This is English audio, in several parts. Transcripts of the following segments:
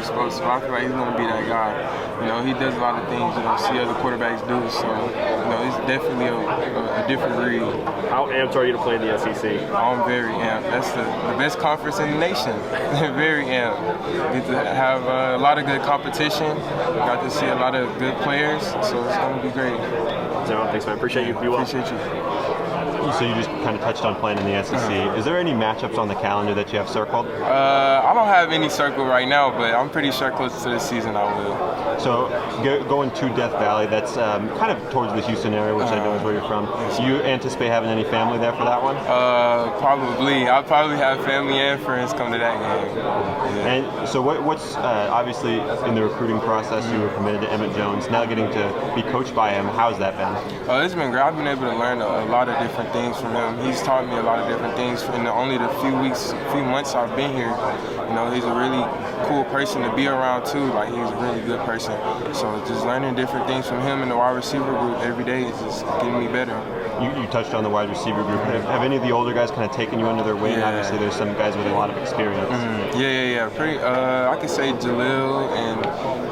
explosive. I feel like he's going to be that guy. You know, he does a lot of things you don't see other quarterbacks do. So, you know, he's definitely a different breed. How amped are you to play in the SEC? I'm very amped. That's the best conference in the nation. Very amped. Get to have a lot of good competition. Got to see a lot of good players. So it's going to be great. Zion, thanks, man. Appreciate you. Be well. Appreciate you. So you just kind of touched on playing in the SEC. Is there any matchups on the calendar that you have circled? I don't have any circle right now, but I'm pretty sure close to the season I will. So going to Death Valley, that's kind of towards the Houston area, which I know is where you're from. Do you anticipate having any family there for that one? Probably. I'll probably have family and friends come to that game. Yeah. And so what's obviously in the recruiting process, you were committed to Emmett Jones. Now getting to be coached by him, how's that been? It's been great. I've been able to learn a lot of different things from him. He's taught me a lot of different things in only the few months I've been here. You know, he's a really cool person to be around too. Like, he's a really good person. So just learning different things from him and the wide receiver group every day is just getting me better. You touched on the wide receiver group. Have any of the older guys kind of taken you under their wing? Yeah. Obviously, there's some guys with a lot of experience. Yeah. Pretty. I could say Jalil and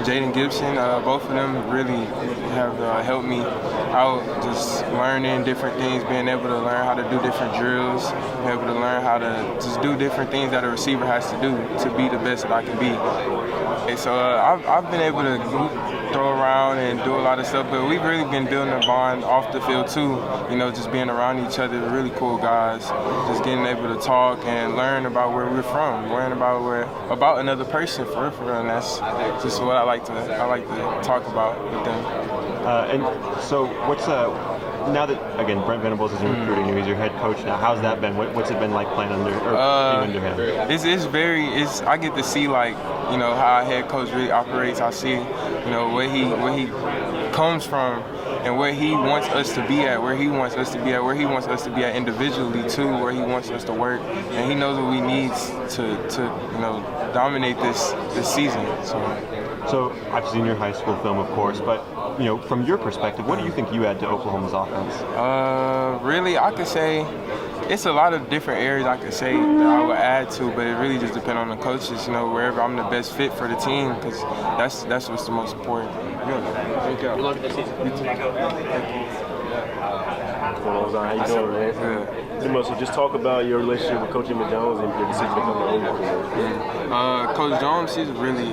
Jaden Gibson. Both of them really have helped me out, just learning different things, being able to learn how to do different drills, being able to learn how to just do different things that a receiver has to do to be the best that I can be. And so I've been able to throw around and do a lot of stuff, but we've really been building a bond off the field too. You know, just being around each other, really cool guys, just getting able to talk and learn about where we're from, learn about another person for real, and that's just what I like to talk about with them. And so what's now that, again, Brent Venables is recruiting you, he's your head coach now, how's that been? What's it been like playing under him? It's I get to see, like, you know, how a head coach really operates. I see, you know, where he comes from and where he wants us to be at, where he wants us to be at individually too, where he wants us to work, and he knows what we need to you know, dominate this season. So I've seen your high school film, of course, but you know, from your perspective, what do you think you add to Oklahoma's offense? Really, I could say it's a lot of different areas I could say that I would add to, but it really just depends on the coaches. You know, wherever I'm the best fit for the team, because that's what's the most important. Good. Thank you. Good luck with the season. How you doing, man? So just talk about your relationship with Coach Emmett Jones and your decision to come to Oklahoma. Coach Jones, he's a really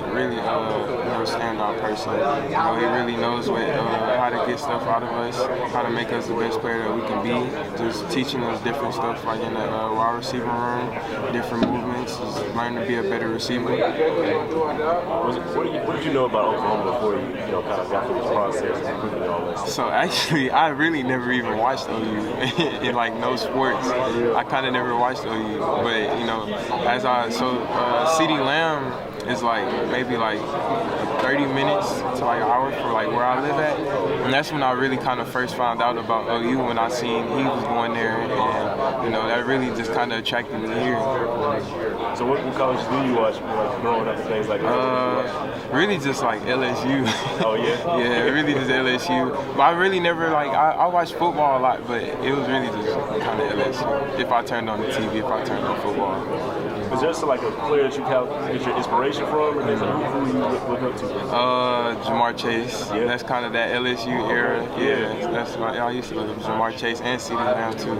standout person. You know, he really knows how to get stuff out of us, how to make us the best player that we can be. Just teaching us different stuff, like in the wide receiver room, different movements, just learning to be a better receiver. What did you know about Oklahoma before you kind of got through this process of recruiting all this? So actually, I really never even watched OU in like no sports. I kind of never watched OU, but you know, CeeDee Lamb is like maybe like 30 minutes to like an hour from like where I live at, and that's when I really kind of first found out about OU, when I seen he was going there, and you know, that really just kind of attracted me here. So what colleges do you watch, like, growing up and things like that? Really just like LSU. Oh yeah? Yeah, really just LSU. But I really never I watched football a lot, but it was really just kind of LSU. If I turned on the TV, if I turned on football. Is there like a player that you get your inspiration from, or who you look up to? Jamar Chase. Yeah. That's kind of that LSU era. Yeah. That's I used to look up Jamar Chase and CeeDee Lamb too.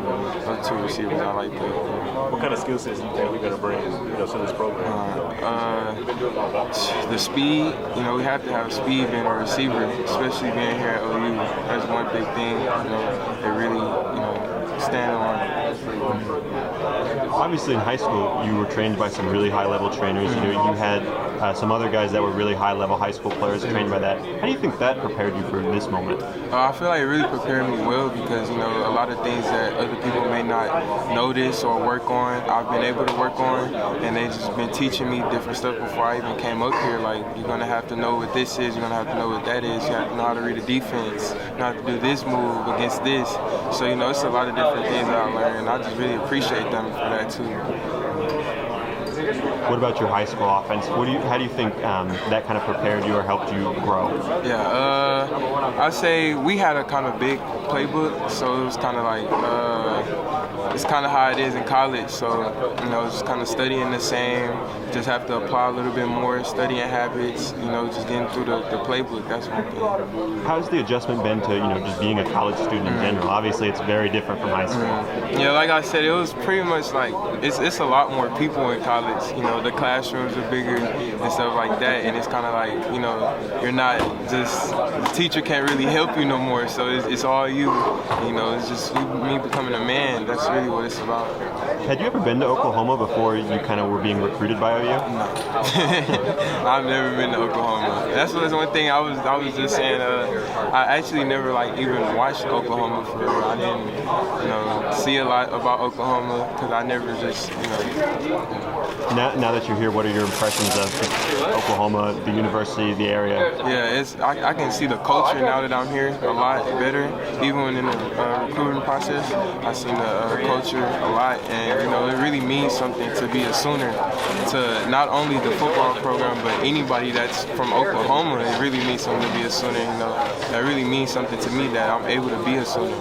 Those two receivers I like that. What kind of skill sets do you think you're going to bring to this program? The speed. You know, we have to have speed being a receiver, especially being here at OU. That's one big thing. You know, they really stand on. Obviously, in high school, you were trained by some really high-level trainers. You know, you had some other guys that were really high-level high school players trained by that. How do you think that prepared you for this moment? I feel like it really prepared me well, because you know, a lot of things that other people may not notice or work on, I've been able to work on, and they've just been teaching me different stuff before I even came up here. Like, you're gonna have to know what this is, you're gonna have to know what that is, you have to know how to read a defense, you have to do this move against this. So you know, it's a lot of different things that I learned, and I just really appreciate them for that too. What about your high school offense? How do you think that kind of prepared you or helped you grow? Yeah, I'd say we had a kind of big playbook, so it was kind of like it's kind of how it is in college. So just kind of studying the same, just have to apply a little bit more, studying habits, just getting through the playbook. That's one thing. How's the adjustment been to just being a college student in general? Obviously, it's very different from high school. Yeah, like I said, it was pretty much like it's a lot more people in college. The classrooms are bigger and stuff like that, and it's kind of like you're not just the teacher can't really help you no more. So it's all you. It's just me becoming a man. That's really what it's about. Had you ever been to Oklahoma before you kind of were being recruited by OU? No. I've never been to Oklahoma. That's one thing I was just saying. I actually never even watched Oklahoma for real. I didn't see a lot about Oklahoma because I never just Now that you're here, what are your impressions of Oklahoma, the university, the area? Yeah, I can see the culture now that I'm here a lot better. Even in the recruiting process, I've seen the culture a lot, and it really means something to be a Sooner. To not only the football program, but anybody that's from Oklahoma, it really means something to be a Sooner. That really means something to me that I'm able to be a Sooner.